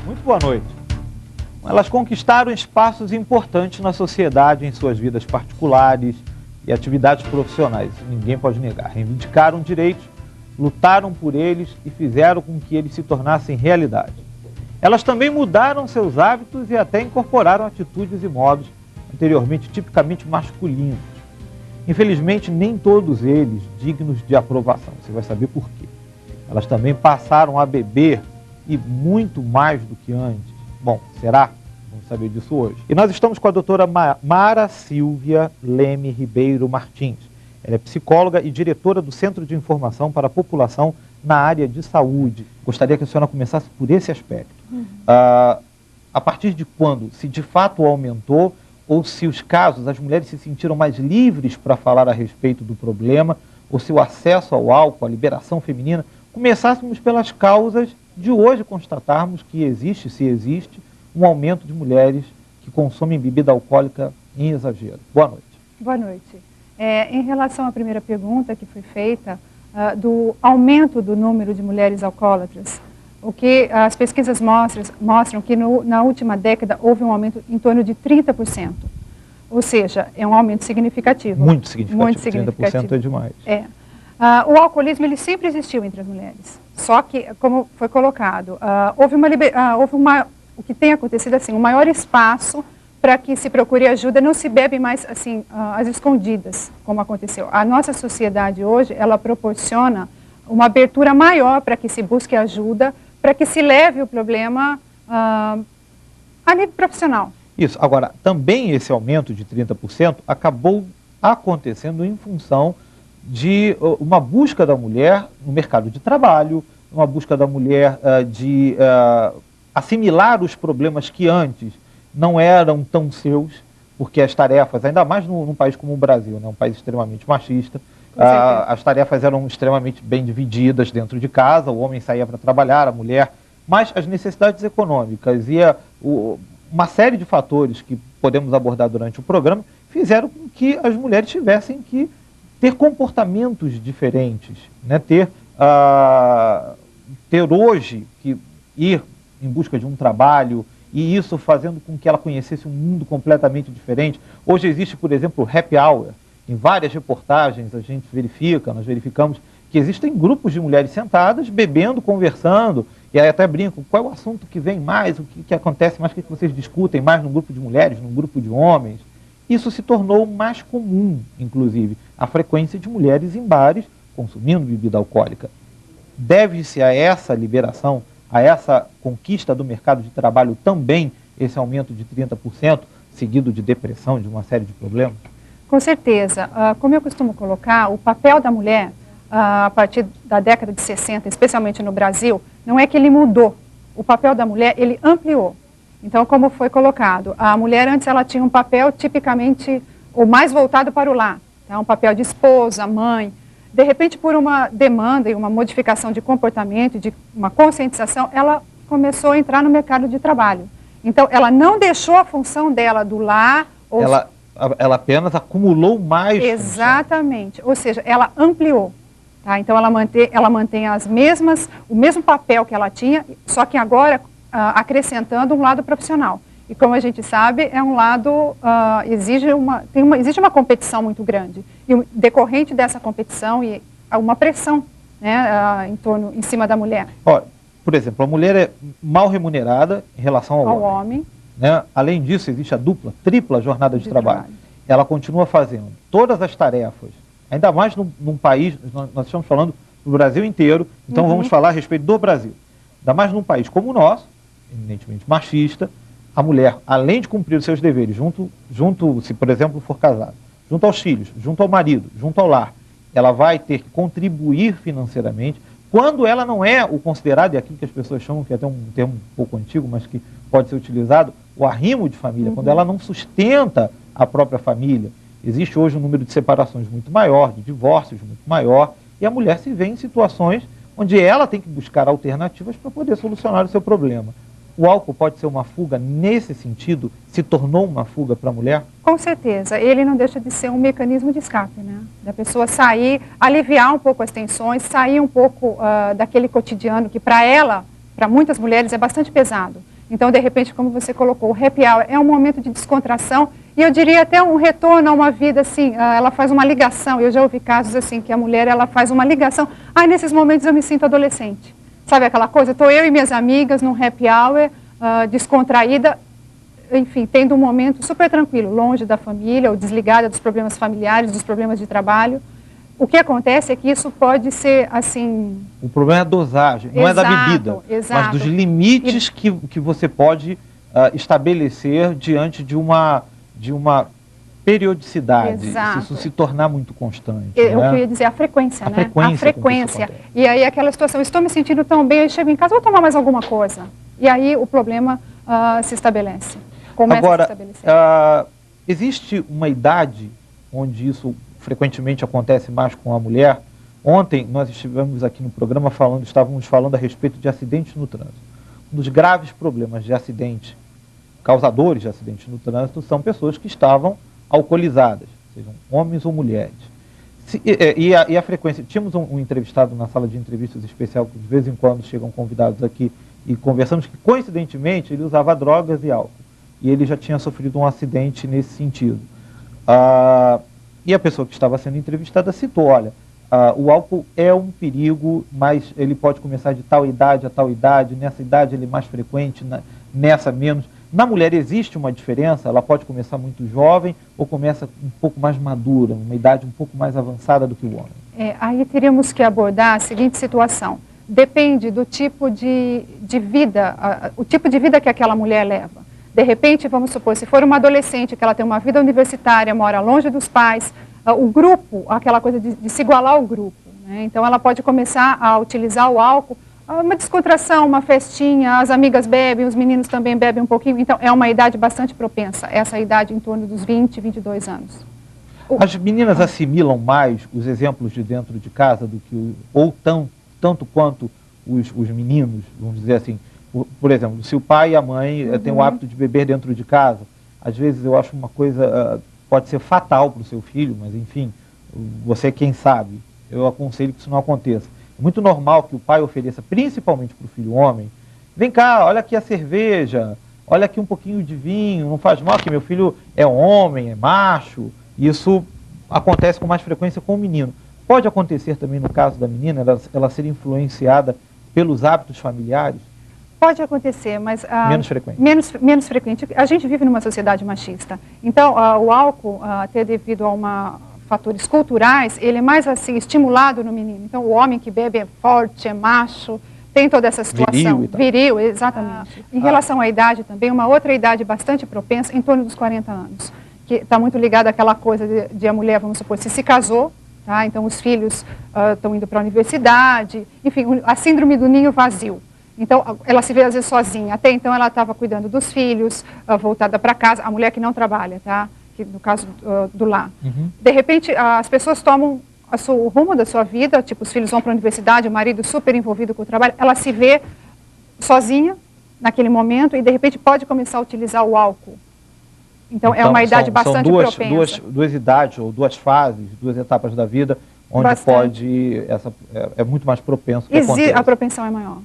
Muito boa noite. Elas conquistaram espaços importantes na sociedade em suas vidas particulares e atividades profissionais. Ninguém pode negar. Reivindicaram direitos, lutaram por eles e fizeram com que eles se tornassem realidade. Elas também mudaram seus hábitos e até incorporaram atitudes e modos anteriormente tipicamente masculinos. Infelizmente, nem todos eles dignos de aprovação. Você vai saber por quê. Elas também passaram a beber e muito mais do que antes. Bom, será? Vamos saber disso hoje. E nós estamos com a doutora Mara Silvia Leme Ribeiro Martins. Ela é psicóloga e diretora do Centro de Informação para a População na área de saúde. Gostaria que a senhora começasse por esse aspecto. A partir de quando, se de fato aumentou, ou se os casos, as mulheres se sentiram mais livres para falar a respeito do problema, ou se o acesso ao álcool, a liberação feminina, começássemos pelas causas de hoje constatarmos que existe, se existe, um aumento de mulheres que consomem bebida alcoólica em exagero. Boa noite. Boa noite. Em relação à primeira pergunta que foi feita, do aumento do número de mulheres alcoólatras, o que as pesquisas mostram que na última década houve um aumento em torno de 30%. Ou seja, é um aumento significativo. Muito significativo. 30% é demais. O alcoolismo ele sempre existiu entre as mulheres. Só que, como foi colocado, o que tem acontecido assim, um maior espaço para que se procure ajuda, não se bebe mais assim às escondidas, como aconteceu. A nossa sociedade hoje, ela proporciona uma abertura maior para que se busque ajuda, para que se leve o problema a nível profissional. Isso. Agora, também esse aumento de 30% acabou acontecendo em função de uma busca da mulher no mercado de trabalho, uma busca da mulher de assimilar os problemas que antes não eram tão seus, porque as tarefas, ainda mais num país como o Brasil, né, um país extremamente machista, as tarefas eram extremamente bem divididas dentro de casa, o homem saía para trabalhar, a mulher, mas as necessidades econômicas e uma série de fatores que podemos abordar durante o programa fizeram com que as mulheres tivessem que ter comportamentos diferentes, né? ter hoje que ir em busca de um trabalho e isso fazendo com que ela conhecesse um mundo completamente diferente. Hoje existe, por exemplo, o happy hour. Em várias reportagens nós verificamos que existem grupos de mulheres sentadas, bebendo, conversando, e aí até brinco, qual é o assunto que vem mais, o que acontece mais, o que vocês discutem mais num grupo de mulheres, num grupo de homens. Isso se tornou mais comum, inclusive, a frequência de mulheres em bares consumindo bebida alcoólica. Deve-se a essa liberação, a essa conquista do mercado de trabalho também esse aumento de 30%, seguido de depressão, de uma série de problemas? Com certeza. Como eu costumo colocar, o papel da mulher, a partir da década de 60, especialmente no Brasil, não é que ele mudou. O papel da mulher, ele ampliou. Então, como foi colocado, a mulher antes ela tinha um papel tipicamente o mais voltado para o lar, tá? Um papel de esposa, mãe. De repente, por uma demanda e uma modificação de comportamento, de uma conscientização, ela começou a entrar no mercado de trabalho. Então, ela não deixou a função dela do lar... Ela apenas acumulou mais. Exatamente, ou seja, ela ampliou. Tá? Então, ela mantém o mesmo papel que ela tinha, só que agora acrescentando um lado profissional. E como a gente sabe, é um lado, existe uma competição muito grande. E decorrente dessa competição e uma pressão, né, em cima da mulher. Por exemplo, a mulher é mal remunerada em relação ao homem. Né? Além disso, existe a tripla jornada de trabalho. Ela continua fazendo todas as tarefas, ainda mais num país, nós estamos falando do Brasil inteiro, então vamos falar a respeito do Brasil. Ainda mais num país como o nosso, eminentemente machista, a mulher, além de cumprir os seus deveres, se por exemplo for casada, junto aos filhos, junto ao marido, junto ao lar, ela vai ter que contribuir financeiramente, quando ela não é o considerado, e aquilo que as pessoas chamam, que é até um termo um pouco antigo, mas que pode ser utilizado, o arrimo de família, quando ela não sustenta a própria família. Existe hoje um número de separações muito maior, de divórcios muito maior, e a mulher se vê em situações onde ela tem que buscar alternativas para poder solucionar o seu problema. O álcool pode ser uma fuga nesse sentido? Se tornou uma fuga para a mulher? Com certeza. Ele não deixa de ser um mecanismo de escape, né? Da pessoa sair, aliviar um pouco as tensões, sair um pouco daquele cotidiano que para ela, para muitas mulheres, é bastante pesado. Então, de repente, como você colocou, o happy hour é um momento de descontração e eu diria até um retorno a uma vida assim, ela faz uma ligação. Eu já ouvi casos assim, que a mulher ela faz uma ligação. Nesses momentos eu me sinto adolescente. Sabe aquela coisa? Estou eu e minhas amigas num happy hour, descontraída, enfim, tendo um momento super tranquilo, longe da família, ou desligada dos problemas familiares, dos problemas de trabalho. O que acontece é que isso pode ser, assim... O problema é a dosagem, não é da bebida, mas dos limites que você pode estabelecer diante de uma periodicidade, se isso se tornar muito constante. O que eu ia dizer, a frequência, né? A frequência. E aí aquela situação, estou me sentindo tão bem, eu chego em casa, vou tomar mais alguma coisa. E aí o problema se estabelece, começa a se estabelecer. Existe uma idade onde isso frequentemente acontece mais com a mulher. Ontem nós estivemos aqui no programa estávamos falando a respeito de acidentes no trânsito. Um dos graves problemas de acidente, causadores de acidentes no trânsito, são pessoas que estavam alcoolizadas, sejam homens ou mulheres. E a frequência, tínhamos um entrevistado na sala de entrevistas especial, que de vez em quando chegam convidados aqui, e conversamos que, coincidentemente, ele usava drogas e álcool. E ele já tinha sofrido um acidente nesse sentido. E a pessoa que estava sendo entrevistada citou, olha, o álcool é um perigo, mas ele pode começar de tal idade a tal idade, nessa idade ele é mais frequente, nessa menos. Na mulher existe uma diferença, ela pode começar muito jovem ou começa um pouco mais madura, uma idade um pouco mais avançada do que o homem. Aí teríamos que abordar a seguinte situação. Depende do tipo de vida, o tipo de vida que aquela mulher leva. De repente, vamos supor, se for uma adolescente que ela tem uma vida universitária, mora longe dos pais, o grupo, aquela coisa de se igualar ao grupo, né? Então ela pode começar a utilizar o álcool, uma descontração, uma festinha, as amigas bebem, os meninos também bebem um pouquinho, então é uma idade bastante propensa, essa idade em torno dos 20, 22 anos. As meninas assimilam mais os exemplos de dentro de casa do que tanto quanto os meninos, vamos dizer assim. Por exemplo, se o pai e a mãe têm o hábito de beber dentro de casa, às vezes eu acho uma coisa, pode ser fatal para o seu filho, mas enfim, você é quem sabe. Eu aconselho que isso não aconteça. É muito normal que o pai ofereça, principalmente para o filho homem, vem cá, olha aqui a cerveja, olha aqui um pouquinho de vinho, não faz mal que meu filho é homem, é macho. Isso acontece com mais frequência com o menino. Pode acontecer também no caso da menina, ela ser influenciada pelos hábitos familiares? Pode acontecer, mas... menos frequente. Menos frequente. A gente vive numa sociedade machista. Então, o álcool, até devido a fatores culturais, ele é mais assim, estimulado no menino. Então, o homem que bebe é forte, é macho, tem toda essa situação. Viril, exatamente. Em relação à idade também, uma outra idade bastante propensa, em torno dos 40 anos, que está muito ligada àquela coisa de a mulher, vamos supor, se casou, tá? Então os filhos estão indo para a universidade, enfim, a síndrome do ninho vazio. Então, ela se vê às vezes sozinha. Até então, ela estava cuidando dos filhos, voltada para casa, a mulher que não trabalha, tá? Que, no caso do lar. De repente, as pessoas tomam o rumo da sua vida, tipo, os filhos vão para a universidade, o marido super envolvido com o trabalho, ela se vê sozinha naquele momento e, de repente, pode começar a utilizar o álcool. Então é uma idade bastante propensa. Duas idades, ou duas fases, duas etapas da vida, onde é muito mais propenso que aconteça. A propensão é maior.